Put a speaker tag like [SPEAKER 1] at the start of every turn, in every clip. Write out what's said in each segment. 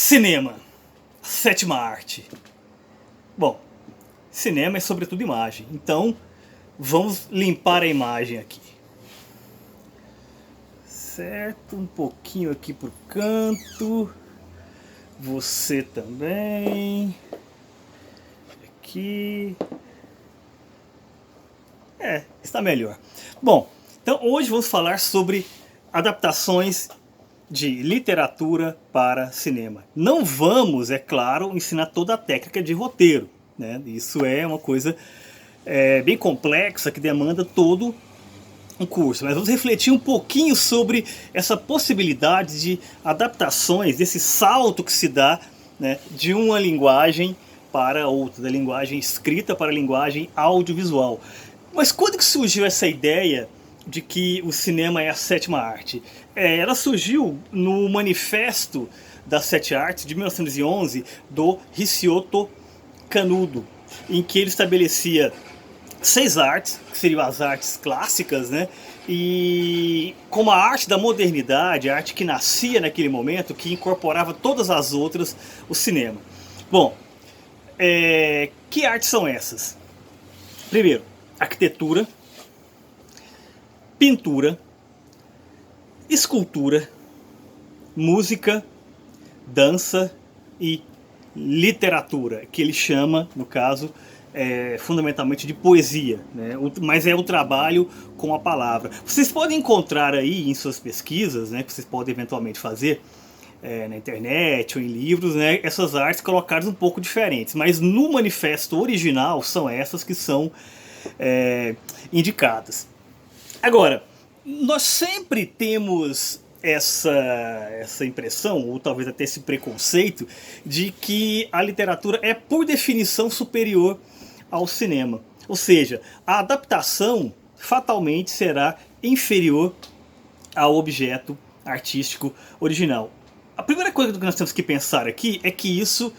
[SPEAKER 1] Cinema, sétima arte. Bom, cinema é sobretudo imagem, então vamos limpar a imagem aqui. Certo, um pouquinho aqui pro canto. Você também. Aqui. Está melhor. Bom, então hoje vamos falar sobre adaptações de literatura para cinema. Não vamos, é claro, ensinar toda a técnica de roteiro, né? Isso é uma coisa bem complexa que demanda todo um curso, mas vamos refletir um pouquinho sobre essa possibilidade de adaptações, desse salto que se dá, né, de uma linguagem para outra, da linguagem escrita para a linguagem audiovisual. Mas quando que surgiu essa ideia de que o cinema é a sétima arte? Ela surgiu no Manifesto das Sete Artes de 1911 do Hicioto Canudo, em que ele estabelecia 6 artes, que seriam as artes clássicas, né? E como a arte da modernidade, a arte que nascia naquele momento, que incorporava todas as outras, o cinema. Bom, que artes são essas? Primeiro, arquitetura, pintura, escultura, música, dança e literatura, que ele chama, no caso, fundamentalmente de poesia, né? Mas é o trabalho com a palavra. Vocês podem encontrar aí em suas pesquisas, né, que vocês podem eventualmente fazer na internet ou em livros, né, essas artes colocadas um pouco diferentes, mas no manifesto original são essas que são indicadas. Agora, nós sempre temos essa impressão, ou talvez até esse preconceito, de que a literatura é por definição superior ao cinema. Ou seja, a adaptação fatalmente será inferior ao objeto artístico original. A primeira coisa que nós temos que pensar aqui é que isso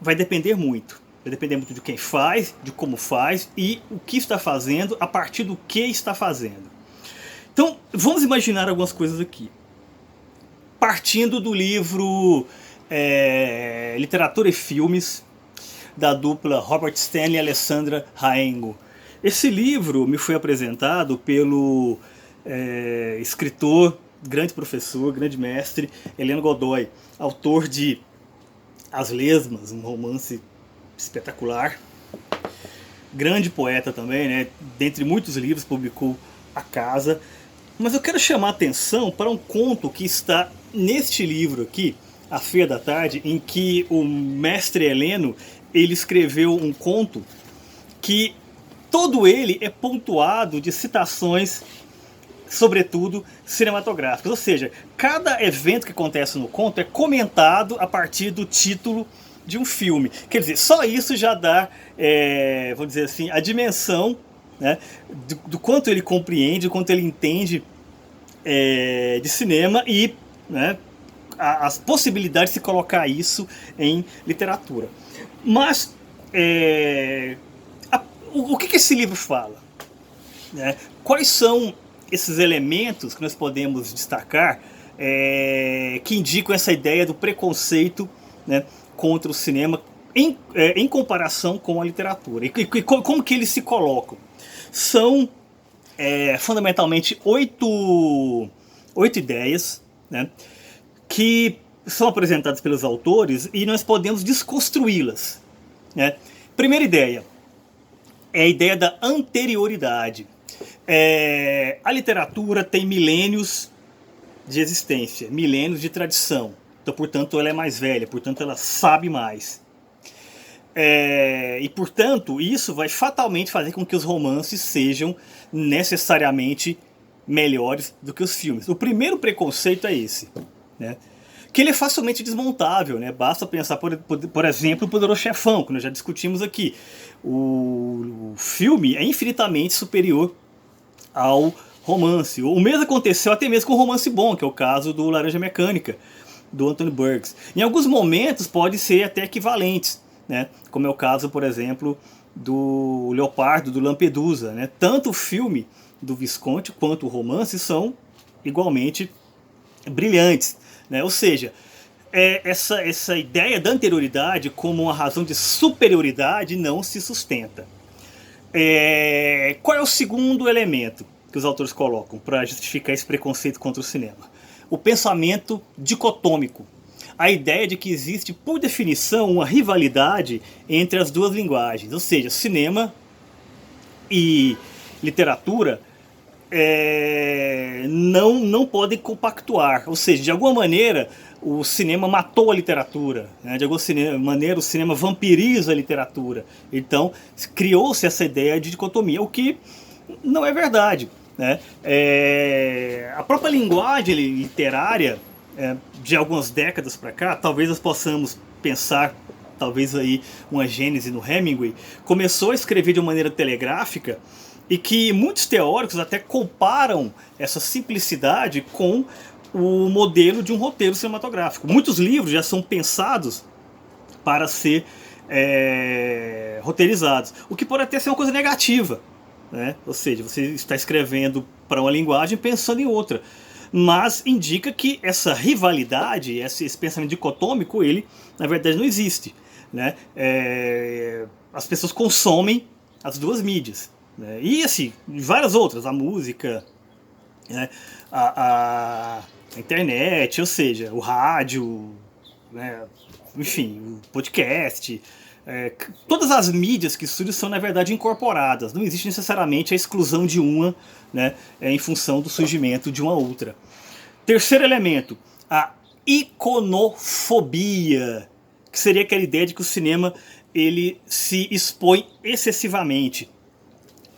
[SPEAKER 1] vai depender muito. Vai depender muito de quem faz, de como faz e o que está fazendo, a partir do que está fazendo. Então, vamos imaginar algumas coisas aqui. Partindo do livro Literatura e Filmes, da dupla Robert Stanley e Alessandra Raengo. Esse livro me foi apresentado pelo escritor, grande professor, grande mestre, Heleno Godoy, autor de As Lesmas, um romance espetacular. Grande poeta também, né? Dentre muitos livros publicou A Casa. Mas eu quero chamar a atenção para um conto que está neste livro aqui, A Feia da Tarde, em que o mestre Heleno ele escreveu um conto que todo ele é pontuado de citações, sobretudo cinematográficas. Ou seja, cada evento que acontece no conto é comentado a partir do título de um filme. Quer dizer, só isso já dá, vamos dizer assim, a dimensão, né, do quanto ele compreende, do quanto ele entende de cinema e, né, as possibilidades de se colocar isso em literatura. Mas o que esse livro fala? Né? Quais são esses elementos que nós podemos destacar que indicam essa ideia do preconceito, né, contra o cinema em comparação com a literatura? E como que eles se colocam? São fundamentalmente 8 ideias, né, que são apresentadas pelos autores e nós podemos desconstruí-las, né? Primeira ideia é a ideia da anterioridade. A literatura tem milênios de existência, milênios de tradição, então, portanto, ela é mais velha, portanto, ela sabe mais. E, portanto, isso vai fatalmente fazer com que os romances sejam necessariamente melhores do que os filmes. O primeiro preconceito é esse, né? Que ele é facilmente desmontável, né? Basta pensar, por exemplo, o Poderoso Chefão, que nós já discutimos aqui. O filme é infinitamente superior ao romance. O mesmo aconteceu até mesmo com o romance bom, que é o caso do Laranja Mecânica, do Anthony Burgess. Em alguns momentos podem ser até equivalentes, né? Como é o caso, por exemplo, do Leopardo, do Lampedusa, né? Tanto o filme do Visconti quanto o romance são igualmente brilhantes, né? Ou seja, essa ideia da anterioridade como uma razão de superioridade não se sustenta. Qual é o segundo elemento que os autores colocam para justificar esse preconceito contra o cinema? O pensamento dicotômico. A ideia de que existe, por definição, uma rivalidade entre as duas linguagens. Ou seja, cinema e literatura não podem compactuar. Ou seja, de alguma maneira, o cinema matou a literatura. Né? De alguma maneira, o cinema vampiriza a literatura. Então, criou-se essa ideia de dicotomia, o que não é verdade. Né? A própria linguagem literária, de algumas décadas para cá, talvez nós possamos pensar, talvez aí uma gênese no Hemingway, começou a escrever de uma maneira telegráfica e que muitos teóricos até comparam essa simplicidade com o modelo de um roteiro cinematográfico. Muitos livros já são pensados para ser roteirizados, o que pode até ser uma coisa negativa, né? Ou seja, você está escrevendo para uma linguagem pensando em outra, mas indica que essa rivalidade, esse pensamento dicotômico, ele na verdade não existe. Né? As pessoas consomem as duas mídias. Né? E assim, várias outras, a música, né? a internet, ou seja, o rádio, né? Enfim, o podcast. Todas as mídias que surgem são na verdade incorporadas. Não existe necessariamente a exclusão de uma, né? Em função do surgimento de uma outra. Terceiro elemento, a iconofobia, que seria aquela ideia de que o cinema ele se expõe excessivamente.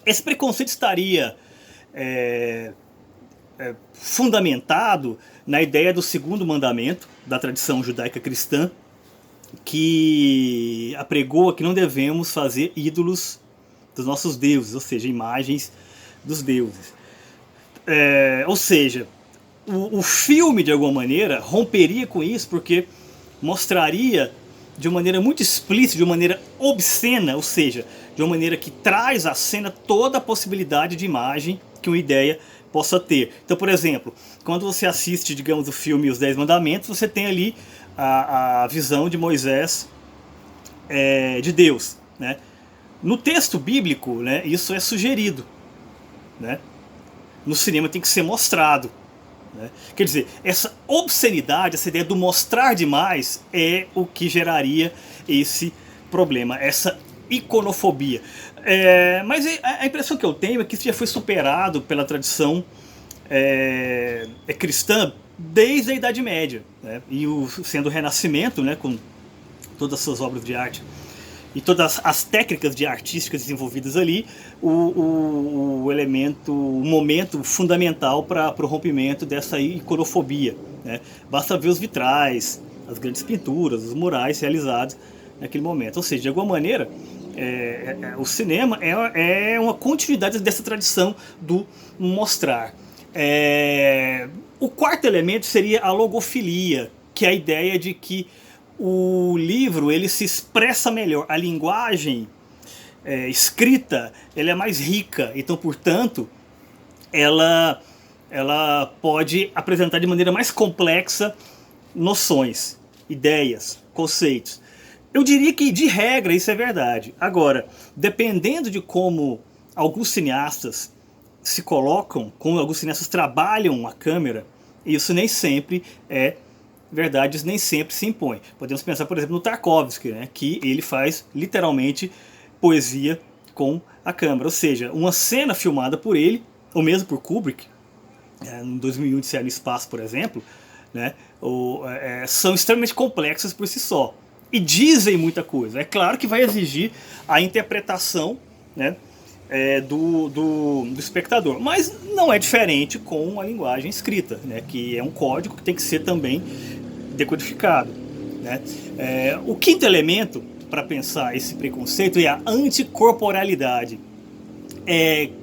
[SPEAKER 1] Esse preconceito estaria fundamentado na ideia do segundo mandamento da tradição judaica cristã, que apregoa que não devemos fazer ídolos dos nossos deuses, ou seja, imagens dos deuses. Ou seja, o filme, de alguma maneira, romperia com isso, porque mostraria de uma maneira muito explícita, de uma maneira obscena, ou seja, de uma maneira que traz à cena toda a possibilidade de imagem que uma ideia possa ter. Então, por exemplo, quando você assiste, digamos, o filme Os 10 Mandamentos, você tem ali a visão de Moisés, de Deus. Né? No texto bíblico, né, isso é sugerido. Né? No cinema tem que ser mostrado. Né? Quer dizer, essa obscenidade, essa ideia do mostrar demais é o que geraria esse problema, essa iconofobia. Mas a impressão que eu tenho é que isso já foi superado pela tradição cristã desde a Idade Média. Né? E sendo o Renascimento, né, com todas as suas obras de arte e todas as técnicas artísticas desenvolvidas ali, o elemento, o momento fundamental para o rompimento dessa iconofobia. Né? Basta ver os vitrais, as grandes pinturas, os murais realizados naquele momento. Ou seja, de alguma maneira, o cinema é uma continuidade dessa tradição do mostrar. O quarto elemento seria a logofilia, que é a ideia de que o livro ele se expressa melhor, a linguagem escrita ela é mais rica, então, portanto, ela pode apresentar de maneira mais complexa noções, ideias, conceitos. Eu diria que, de regra, isso é verdade. Agora, dependendo de como alguns cineastas se colocam, como alguns cineastas trabalham a câmera, isso nem sempre é verdade, isso nem sempre se impõe. Podemos pensar, por exemplo, no Tarkovsky, né, que ele faz literalmente poesia com a câmera. Ou seja, uma cena filmada por ele, ou mesmo por Kubrick, em 2001 Odisseia no Espaço, por exemplo, né, são extremamente complexas por si só. E dizem muita coisa. É claro que vai exigir a interpretação, né, do espectador. Mas não é diferente com a linguagem escrita, né, que é um código que tem que ser também decodificado. Né? O quinto elemento para pensar esse preconceito é a anticorporalidade.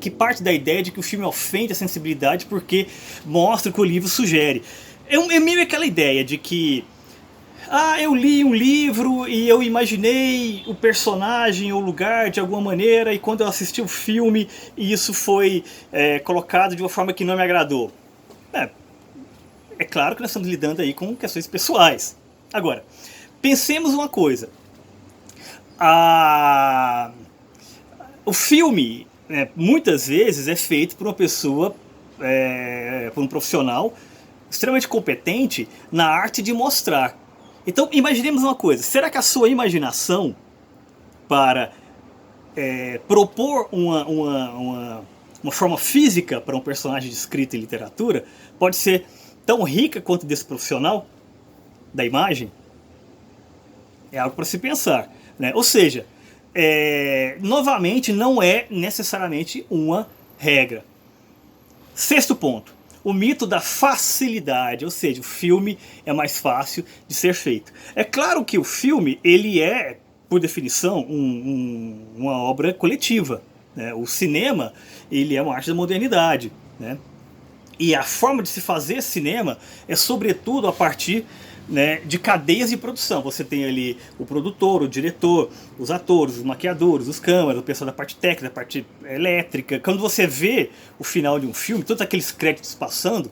[SPEAKER 1] Que parte da ideia de que o filme ofende a sensibilidade porque mostra o que o livro sugere. É meio aquela ideia de que eu li um livro e eu imaginei o personagem ou o lugar de alguma maneira, e quando eu assisti o filme isso foi colocado de uma forma que não me agradou. É claro que nós estamos lidando aí com questões pessoais. Agora, pensemos uma coisa. A... O filme, né, muitas vezes, é feito por uma pessoa, por um profissional extremamente competente na arte de mostrar. Então, imaginemos uma coisa. Será que a sua imaginação para propor uma forma física para um personagem de escrita e literatura pode ser tão rica quanto desse profissional da imagem? É algo para se pensar, né? Ou seja, novamente, não é necessariamente uma regra. Sexto ponto, o mito da facilidade, ou seja, o filme é mais fácil de ser feito. É claro que o filme, ele é, por definição, uma obra coletiva, né? O cinema, ele é uma arte da modernidade, né? E a forma de se fazer cinema é sobretudo a partir, né, de cadeias de produção. Você tem ali o produtor, o diretor, os atores, os maquiadores, os câmeras, o pessoal da parte técnica, da parte elétrica. Quando você vê o final de um filme, todos aqueles créditos passando,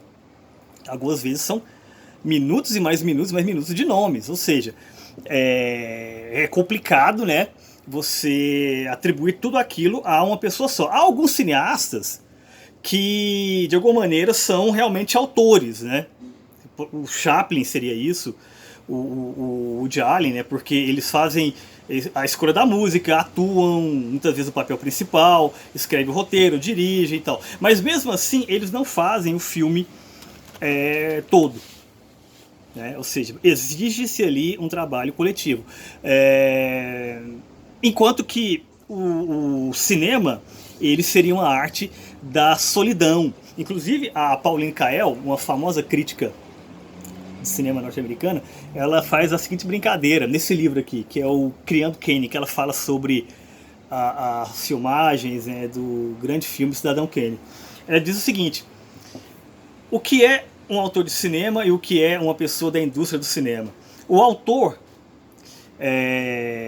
[SPEAKER 1] algumas vezes são minutos e mais minutos de nomes. Ou seja, é complicado, né, você atribuir tudo aquilo a uma pessoa só. Há alguns cineastas que de alguma maneira são realmente autores, né? O Chaplin seria isso, o Woody Allen, né? Porque eles fazem a escolha da música, atuam muitas vezes o papel principal, escrevem o roteiro, dirigem e tal. Mas mesmo assim eles não fazem o filme todo, né? Ou seja, exige-se ali um trabalho coletivo. Enquanto que o cinema, ele seria uma arte da solidão. Inclusive a Pauline Kael, uma famosa crítica de cinema norte-americana, ela faz a seguinte brincadeira nesse livro aqui, que é o Criando Kane, que ela fala sobre as filmagens, né, do grande filme Cidadão Kane. Ela diz o seguinte: o que é um autor de cinema e o que é uma pessoa da indústria do cinema? O autor,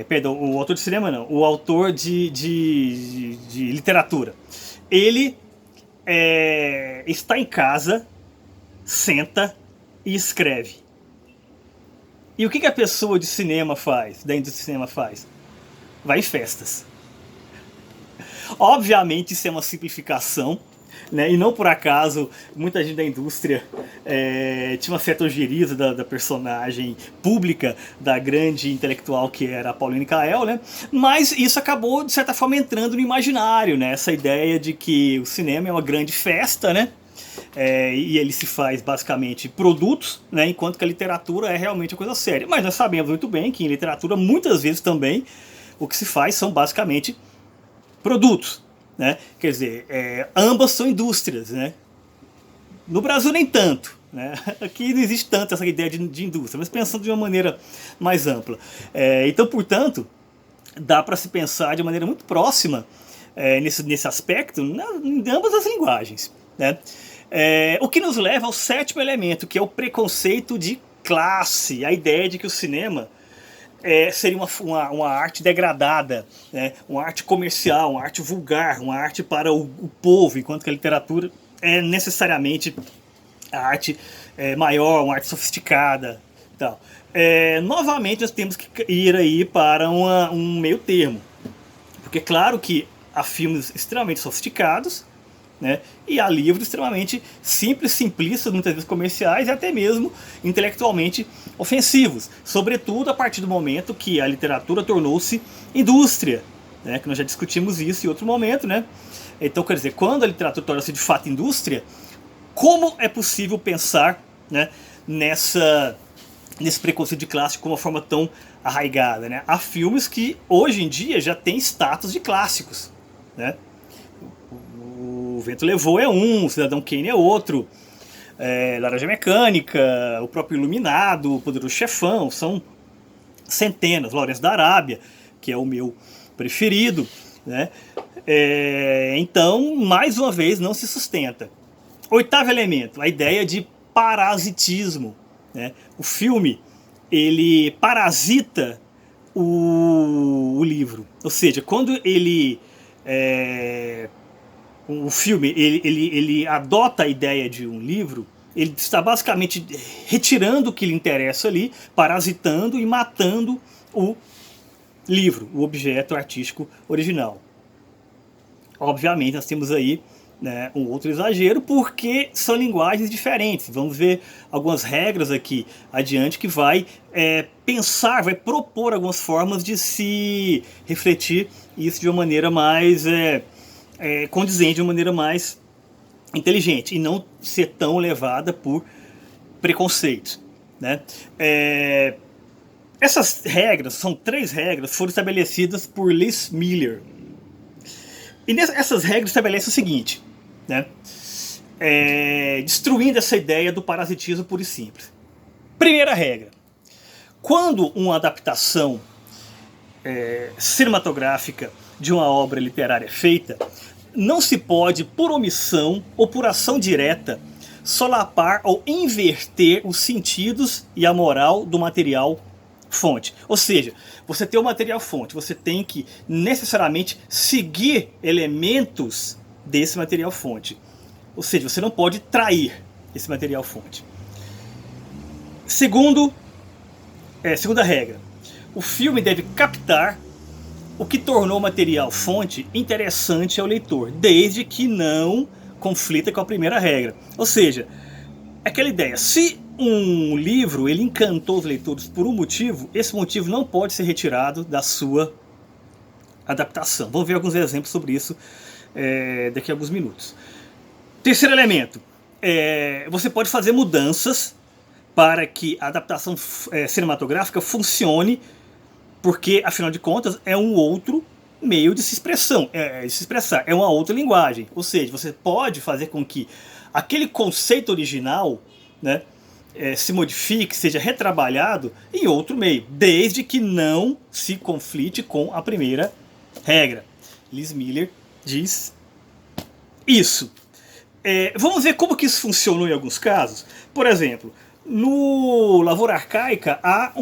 [SPEAKER 1] perdão, o autor de cinema não, o autor de literatura, ele está em casa, senta e escreve. E o que a pessoa de cinema faz, da indústria de cinema faz? Vai em festas. Obviamente isso é uma simplificação, né? E não por acaso muita gente da indústria tinha uma certa ojeriza da personagem pública da grande intelectual que era a Pauline Kael, né? Mas isso acabou de certa forma entrando no imaginário, né? Essa ideia de que o cinema é uma grande festa, né? E ele se faz basicamente produtos, né? Enquanto que a literatura é realmente uma coisa séria. Mas nós sabemos muito bem que em literatura muitas vezes também o que se faz são basicamente produtos, né? Quer dizer, ambas são indústrias, né? No Brasil nem tanto, né? Aqui não existe tanto essa ideia de indústria, mas pensando de uma maneira mais ampla. Então, portanto, dá para se pensar de maneira muito próxima nesse aspecto em ambas as linguagens, né? O que nos leva ao sétimo elemento, que é o preconceito de classe, a ideia de que o cinema seria uma arte degradada, né? Uma arte comercial, uma arte vulgar, uma arte para o povo, enquanto que a literatura é necessariamente a arte maior, uma arte sofisticada e tal. Novamente nós temos que ir aí para um meio termo, porque claro que há filmes extremamente sofisticados, né? E há livros extremamente simples, simplistas, muitas vezes comerciais e até mesmo intelectualmente ofensivos, sobretudo a partir do momento que a literatura tornou-se indústria, né? Que nós já discutimos isso em outro momento, né? Então, quer dizer, quando a literatura torna-se de fato indústria, como é possível pensar, né, nesse preconceito de classe com uma forma tão arraigada, né? Há filmes que hoje em dia já têm status de clássicos, né? O Vento Levou é um, o Cidadão Kane é outro, Laranja Mecânica, o próprio Iluminado, o Poderoso Chefão, são centenas. Lawrence da Arábia, que é o meu preferido, né? Então, mais uma vez, não se sustenta. Oitavo elemento, a ideia de parasitismo, né? O filme, ele parasita o livro, ou seja, quando ele o filme ele adota a ideia de um livro, Ele está basicamente retirando o que lhe interessa ali, parasitando e matando o livro, o objeto artístico original. Obviamente nós temos aí, né, um outro exagero, porque são linguagens diferentes. Vamos ver algumas regras aqui adiante que vai pensar, vai propor algumas formas de se refletir isso de uma maneira mais condizente, de uma maneira mais inteligente, e não ser tão levada por preconceitos, né? Essas regras, são 3 regras, foram estabelecidas por Liz Miller. E essas regras estabelecem o seguinte, né? Destruindo essa ideia do parasitismo puro e simples. Primeira regra: quando uma adaptação cinematográfica de uma obra literária é feita, não se pode, por omissão ou por ação direta, solapar ou inverter os sentidos e a moral do material fonte. Ou seja, você tem o material fonte, você tem que necessariamente seguir elementos desse material fonte. Ou seja, você não pode trair esse material fonte. Segunda regra: o filme deve captar o que tornou o material fonte interessante ao leitor, desde que não conflita com a primeira regra. Ou seja, aquela ideia, se um livro ele encantou os leitores por um motivo, esse motivo não pode ser retirado da sua adaptação. Vamos ver alguns exemplos sobre isso daqui a alguns minutos. Terceiro elemento: você pode fazer mudanças para que a adaptação cinematográfica funcione, porque afinal de contas é um outro meio de se expressar, é uma outra linguagem. Ou seja, você pode fazer com que aquele conceito original, né, se modifique, seja retrabalhado em outro meio, desde que não se conflite com a primeira regra. Liz Miller diz isso. Vamos ver como que isso funcionou em alguns casos. Por exemplo, no Lavoura Arcaica há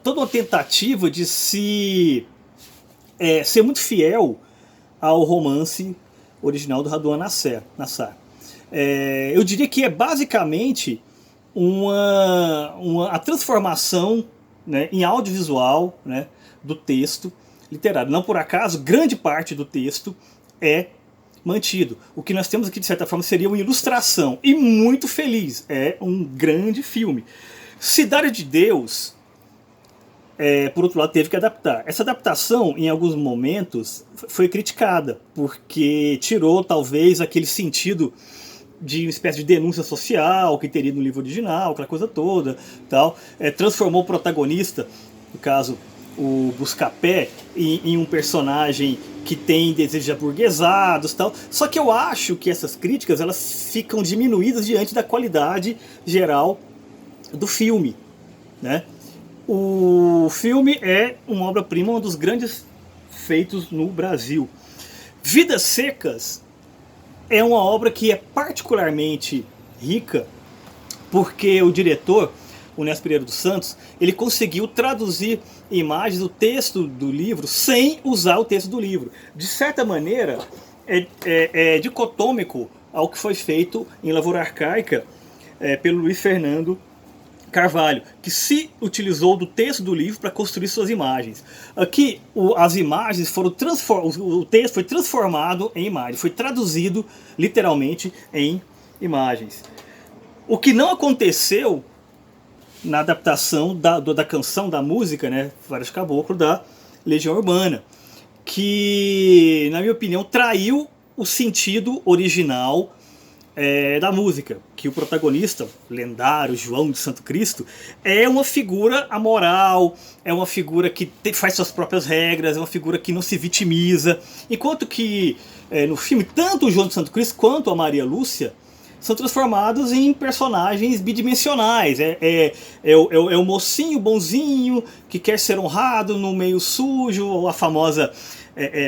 [SPEAKER 1] toda uma tentativa de ser muito fiel ao romance original do Radwan Nassar. Eu diria que é basicamente a transformação, né, em audiovisual, né, do texto literário. Não por acaso, grande parte do texto é mantido. O que nós temos aqui, de certa forma, seria uma ilustração, e muito feliz. É um grande filme. Cidade de Deus, por outro lado, teve que adaptar. Essa adaptação, em alguns momentos, foi criticada, porque tirou, talvez, aquele sentido de uma espécie de denúncia social que teria no livro original, aquela coisa toda, tal. Transformou o protagonista, no caso o Buscapé, em um personagem que tem desejos aburguesados, tal. Só que eu acho que essas críticas elas ficam diminuídas diante da qualidade geral do filme, né? O filme é uma obra-prima, um dos grandes feitos no Brasil. Vidas Secas é uma obra que é particularmente rica, porque o diretor, o Néstor Pereira dos Santos, ele conseguiu traduzir imagens do texto do livro sem usar o texto do livro. De certa maneira, é dicotômico ao que foi feito em Lavoura Arcaica pelo Luiz Fernando Carvalho, que se utilizou do texto do livro para construir suas imagens. Aqui as imagens foram o texto foi transformado em imagem, foi traduzido literalmente em imagens. O que não aconteceu na adaptação da canção, da música, né, Vários Caboclos, da Legião Urbana, que, na minha opinião, traiu o sentido original da música, que o protagonista, o lendário João de Santo Cristo, é uma figura amoral, é uma figura que faz suas próprias regras, é uma figura que não se vitimiza, enquanto que no filme, tanto o João de Santo Cristo quanto a Maria Lúcia são transformados em personagens bidimensionais. O mocinho bonzinho que quer ser honrado no meio sujo, ou a famosa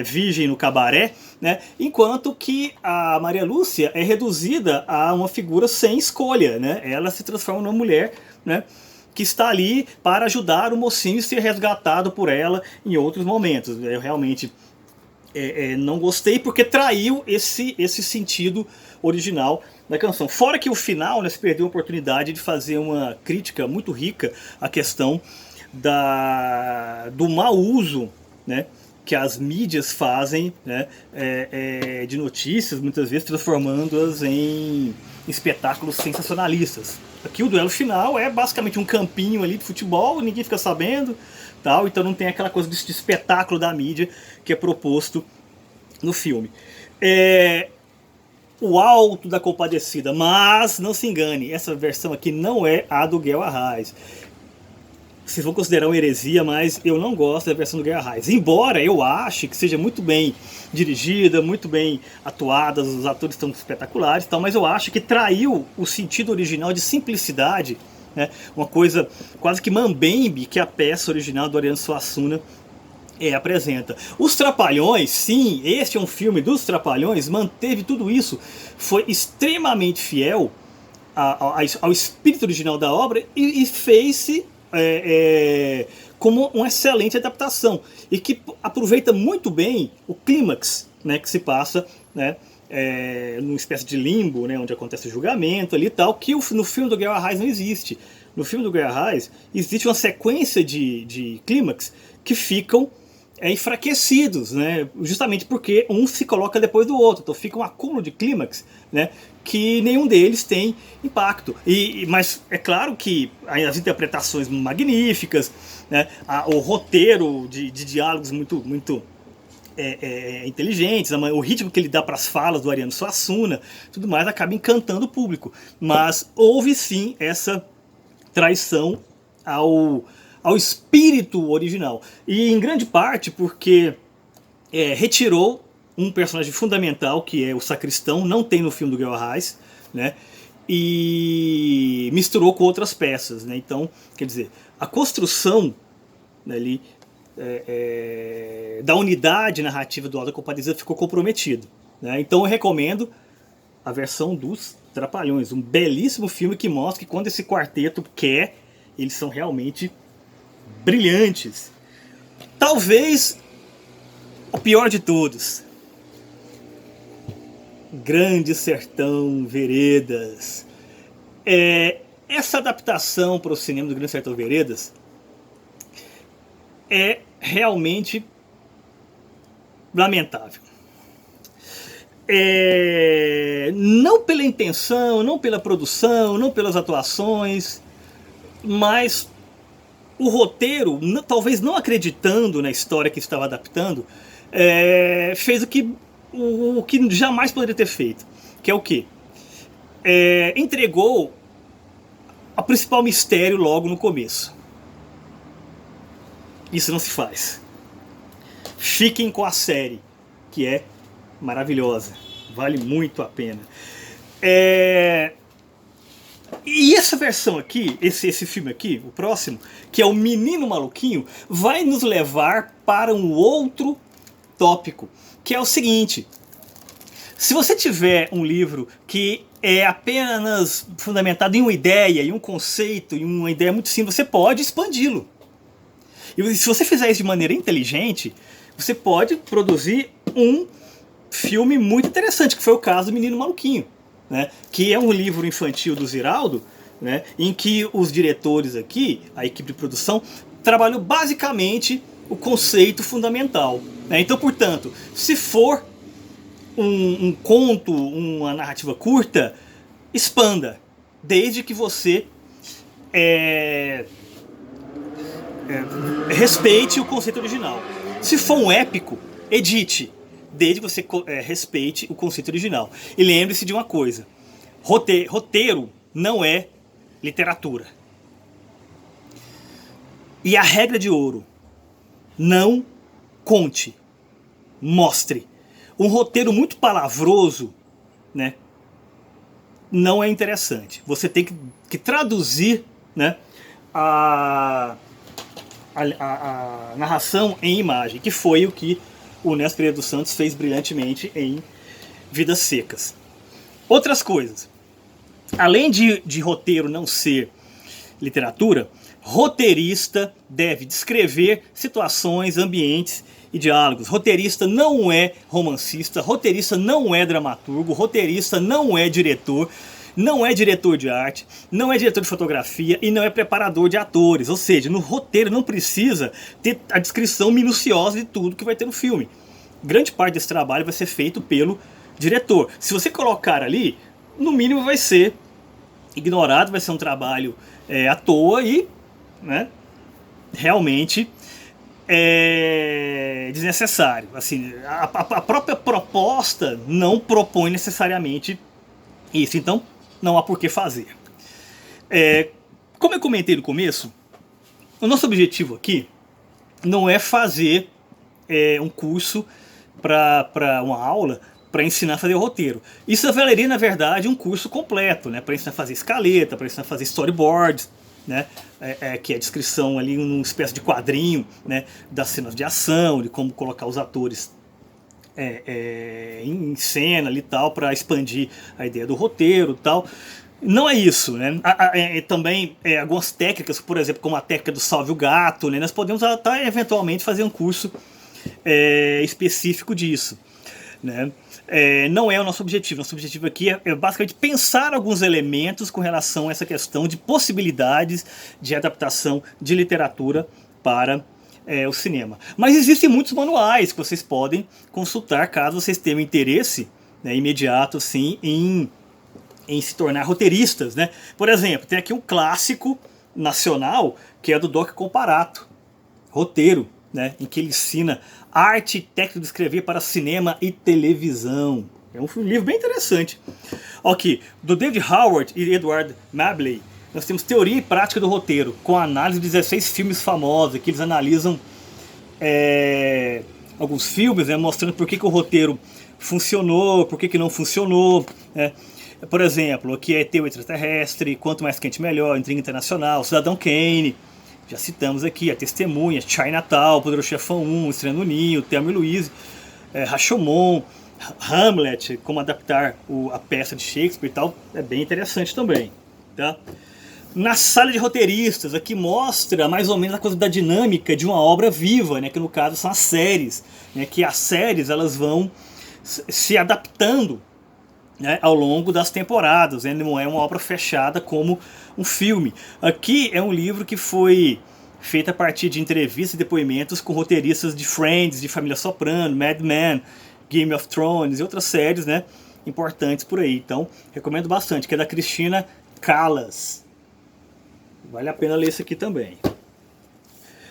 [SPEAKER 1] virgem no cabaré, né? Enquanto que a Maria Lúcia é reduzida a uma figura sem escolha, né? Ela se transforma numa mulher, né, que está ali para ajudar o mocinho a ser resgatado por ela em outros momentos. Realmente não gostei porque traiu esse sentido original da canção. Fora que o final, né, se perdeu a oportunidade de fazer uma crítica muito rica à questão do mau uso, né, que as mídias fazem, né, de notícias, muitas vezes transformando-as em espetáculos sensacionalistas. Aqui o duelo final é basicamente um campinho ali de futebol, ninguém fica sabendo, tal, então não tem aquela coisa de espetáculo da mídia que é proposto no filme. O Alto da Compadecida, mas não se engane, essa versão aqui não é a do Guel Arraes. Vocês vão considerar uma heresia, mas eu não gosto da versão do Guel Arraes. Embora eu ache que seja muito bem dirigida, muito bem atuada, os atores estão espetaculares e tal, mas eu acho que traiu o sentido original de simplicidade, né? Uma coisa quase que mambembe que a peça original do Ariano Suassuna apresenta. Os Trapalhões, sim, este é um filme dos Trapalhões, manteve tudo isso, foi extremamente fiel ao espírito original da obra e fez-se como uma excelente adaptação e que aproveita muito bem o clímax, né, que se passa, né, numa espécie de limbo, né, onde acontece o julgamento ali e tal, que no filme do Guel Arraes não existe. No filme do Guel Arraes existe uma sequência de clímax que ficam enfraquecidos, né? Justamente porque um se coloca depois do outro, então fica um acúmulo de clímax, né? Que nenhum deles tem impacto. Mas é claro que as interpretações magníficas, né? O roteiro de diálogos muito inteligentes, o ritmo que ele dá para as falas do Ariano Suassuna, tudo mais acaba encantando o público. Mas houve sim essa traição ao espírito original. E em grande parte porque retirou um personagem fundamental, que é o sacristão, não tem no filme do Guel Arraes, né? E misturou com outras peças, né? Então, quer dizer, a construção, né, ali, da unidade narrativa do Alto da Compadecida ficou comprometida, né? Então eu recomendo a versão dos Trapalhões, um belíssimo filme que mostra que quando esse quarteto quer, eles são realmente brilhantes. Talvez o pior de todos, Grande Sertão Veredas. Essa adaptação para o cinema do Grande Sertão Veredas é realmente lamentável. Não pela intenção, não pela produção, não pelas atuações, mas o roteiro, talvez não acreditando na história que estava adaptando, fez o que jamais poderia ter feito. Que é o quê? Entregou o principal mistério logo no começo. Isso não se faz. Fiquem com a série, que é maravilhosa. Vale muito a pena. E essa versão aqui, esse filme aqui, o próximo, que é o Menino Maluquinho, vai nos levar para um outro tópico, que é o seguinte: se você tiver um livro que é apenas fundamentado em uma ideia, em um conceito, em uma ideia muito simples, você pode expandi-lo. E se você fizer isso de maneira inteligente, você pode produzir um filme muito interessante, que foi o caso do Menino Maluquinho, né? Que é um livro infantil do Ziraldo, né? Em que os diretores aqui, a equipe de produção, trabalhou basicamente o conceito fundamental, né? Então, portanto, se for um conto, uma narrativa curta, expanda, desde que você respeite o conceito original. Se for um épico, edite, desde que você respeite o conceito original. E lembre-se de uma coisa: roteiro não é literatura. E a regra de ouro: não conte, mostre. Um roteiro muito palavroso, né, não é interessante. Você tem que traduzir, né, a narração em imagem, que foi o que o Néstor Pereira dos Santos fez brilhantemente em Vidas Secas. Outras coisas. Além de roteiro não ser literatura, roteirista deve descrever situações, ambientes e diálogos. Roteirista não é romancista, roteirista não é dramaturgo, roteirista não é diretor, não é diretor de arte, não é diretor de fotografia e não é preparador de atores. Ou seja, no roteiro não precisa ter a descrição minuciosa de tudo que vai ter no filme. Grande parte desse trabalho vai ser feito pelo diretor. Se você colocar ali, no mínimo vai ser ignorado, vai ser um trabalho à toa e, né, realmente desnecessário. Assim, a própria proposta não propõe necessariamente isso, então não há por que fazer. Como eu comentei no começo, o nosso objetivo aqui não é fazer um curso para uma aula para ensinar a fazer o roteiro. Isso valeria, na verdade, um curso completo, né, para ensinar a fazer escaleta, para ensinar a fazer storyboards, né, que é a descrição ali, uma espécie de quadrinho, né, das cenas de ação, de como colocar os atores em cena ali, tal, para expandir a ideia do roteiro e tal. Não é isso, né? Também algumas técnicas, por exemplo, como a técnica do salve o gato, né, nós podemos até eventualmente fazer um curso específico disso, né? Não é o nosso objetivo. Nosso objetivo aqui é basicamente pensar alguns elementos com relação a essa questão de possibilidades de adaptação de literatura para o cinema. Mas existem muitos manuais que vocês podem consultar caso vocês tenham interesse, né, imediato assim, em se tornar roteiristas, né? Por exemplo, tem aqui um clássico nacional que é do Doc Comparato, roteiro, né, em que ele ensina arte e técnica de escrever para cinema e televisão. É um livro bem interessante. Aqui, do David Howard e Edward Mabley, nós temos Teoria e Prática do Roteiro, com análise de 16 filmes famosos, que eles analisam alguns filmes, né, mostrando por que o roteiro funcionou, por que não funcionou, né? Por exemplo, aqui é ET o Extraterrestre, Quanto Mais Quente Melhor, Intriga Internacional, Cidadão Kane, já citamos aqui, A Testemunha, Chinatown, Poderoso Chefão 1, Estranho no Ninho, Thelma e Louise, Rashomon, Hamlet, como adaptar a peça de Shakespeare e tal, é bem interessante também, tá? Na Sala de Roteiristas, aqui mostra mais ou menos a coisa da dinâmica de uma obra viva, né, que no caso são as séries, né, que as séries elas vão se adaptando, né, ao longo das temporadas, né, não é uma obra fechada como um filme. Aqui é um livro que foi feito a partir de entrevistas e depoimentos com roteiristas de Friends, de Família Soprano, Mad Men, Game of Thrones e outras séries, né, importantes por aí. Então, recomendo bastante, que é da Cristina Callas. Vale a pena ler isso aqui também.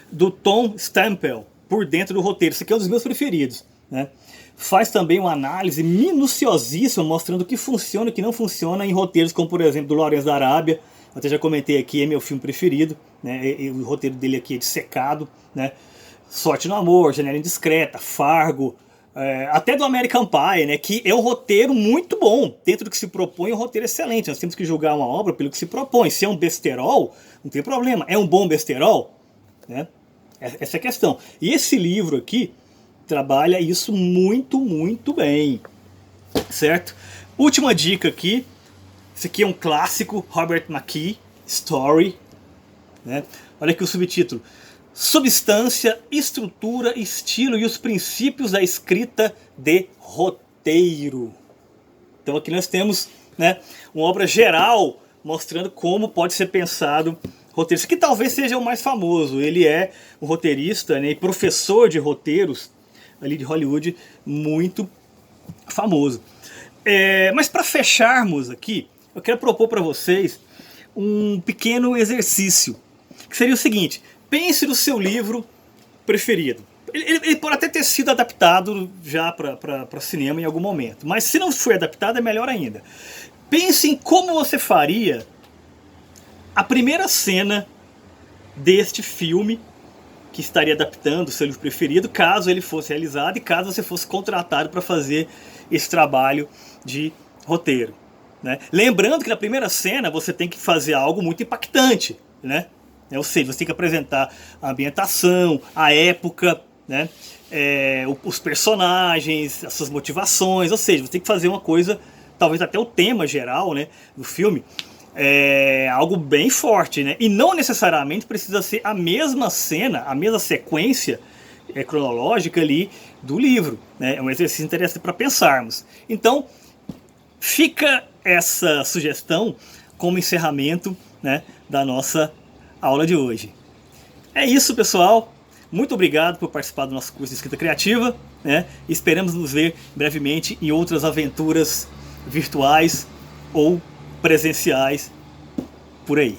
[SPEAKER 1] Do Tom Stempel, Por Dentro do Roteiro. Esse aqui é um dos meus preferidos, né? Faz também uma análise minuciosíssima mostrando o que funciona e o que não funciona em roteiros como, por exemplo, do Lawrence da Arábia. Eu até já comentei aqui, é meu filme preferido, né? O roteiro dele aqui é dissecado, né? Sorte no Amor, Janela Indiscreta, Fargo, até do American Pie, né? Que é um roteiro muito bom. Dentro do que se propõe, é um roteiro excelente. Nós temos que julgar uma obra pelo que se propõe. Se é um besterol, não tem problema. É um bom besterol, né? Essa é a questão. E esse livro aqui trabalha isso muito, muito bem, certo? Última dica aqui, esse aqui é um clássico, Robert McKee, Story, né? Olha aqui o subtítulo: Substância, Estrutura, Estilo e os Princípios da Escrita de Roteiro. Então aqui nós temos, né, uma obra geral mostrando como pode ser pensado roteiro. Esse aqui talvez seja o mais famoso. Ele é um roteirista, né, e professor de roteiros ali de Hollywood, muito famoso. Mas para fecharmos aqui, eu quero propor para vocês um pequeno exercício, que seria o seguinte: pense no seu livro preferido. Ele pode até ter sido adaptado já para cinema em algum momento, mas se não foi adaptado é melhor ainda. Pense em como você faria a primeira cena deste filme que estaria adaptando o seu livro preferido, caso ele fosse realizado e caso você fosse contratado para fazer esse trabalho de roteiro, né? Lembrando que na primeira cena você tem que fazer algo muito impactante, né? Ou seja, você tem que apresentar a ambientação, a época, né? Os personagens, as suas motivações, ou seja, você tem que fazer uma coisa, talvez até o tema geral, né, do filme, algo bem forte, né? E não necessariamente precisa ser a mesma cena, a mesma sequência cronológica ali do livro, né? É um exercício interessante para pensarmos. Então, fica essa sugestão como encerramento, né, da nossa aula de hoje. É isso, pessoal. Muito obrigado por participar do nosso curso de escrita criativa, né? Esperamos nos ver brevemente em outras aventuras virtuais ou presenciais por aí.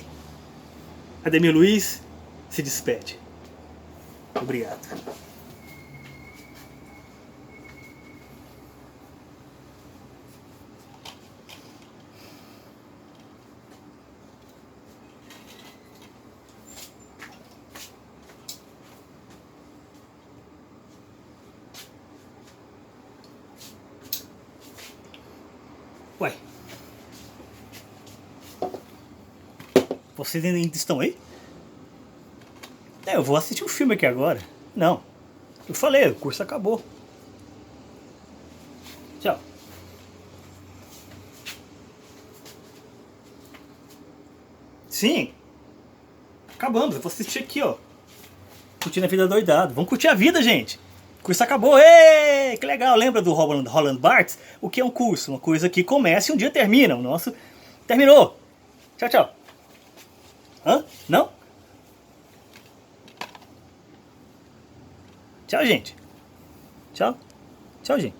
[SPEAKER 1] Ademir Luiz se despede. Obrigado. Ué, vocês ainda estão aí? Eu vou assistir um filme aqui agora. Não, eu falei, o curso acabou. Tchau. Sim, acabamos. Eu vou assistir aqui, ó. Curtindo a vida doidado. Vamos curtir a vida, gente. O curso acabou. Êêê, que legal. Lembra do Roland Barthes? O que é um curso? Uma coisa que começa e um dia termina. O nosso terminou. Tchau, tchau. Hã? Não? Tchau, gente. Tchau. Tchau, gente. Tchau.